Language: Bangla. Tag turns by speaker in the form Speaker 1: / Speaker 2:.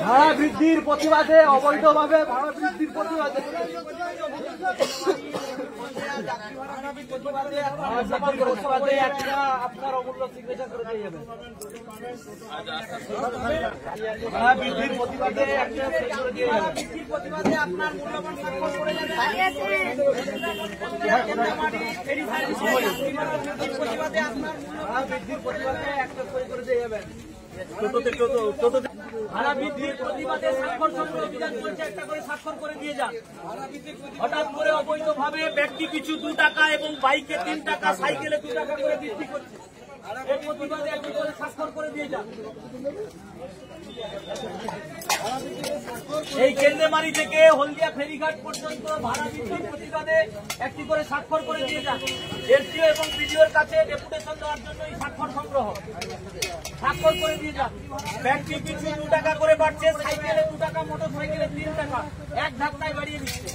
Speaker 1: ভাড়া বৃদ্ধির প্রতিবাদে অবৈধভাবে ভাড়া বৃদ্ধির প্রতিবাদে আপনার অমূল্য সিগনেচার করে দিয়ে যাবেন। ভাড়া বৃদ্ধির প্রতিবাদে একটা করে দিয়ে যাবেন। প্রতিবাদে আপনার মূল্যবান স্বাক্ষর করে যাবেন। প্রতিবাদে আপনার ভাড়া বৃদ্ধির প্রতিবাদে একটা করে দিয়ে যাবেন। ভাড়া বৃদ্ধির প্রতিবাদে স্বাক্ষর সংগ্রহ অভিযান চলছে, একটা করে স্বাক্ষর করে দিয়ে যান। হঠাৎ করে অবৈধভাবে ব্যক্তি পিছু 2 টাকা এবং বাইকে 3 টাকা, সাইকেলে 2 টাকা করে বৃদ্ধি করছে। এর প্রতিবাদে একটা করে স্বাক্ষর করে দিয়ে যান। এই কেন্দ্রমারি থেকে হলদিয়া ফেরিঘাট পর্যন্ত ভাড়া বৃদ্ধির প্রতিবাদে একটি করে স্বাক্ষর করে দিয়ে যান। এসডিও এবং বিডিওর কাছে ডেপুটেশন দেওয়ার জন্য এই স্বাক্ষর সংগ্রহ স্বাক্ষর করে দিয়ে যান। ব্যক্তি পিছু 2 টাকা করে বাড়ছে, সাইকেলে 2 টাকা, মোটর সাইকেলে 3 টাকা, এক ধাক্কায় বাড়িয়ে দিচ্ছে।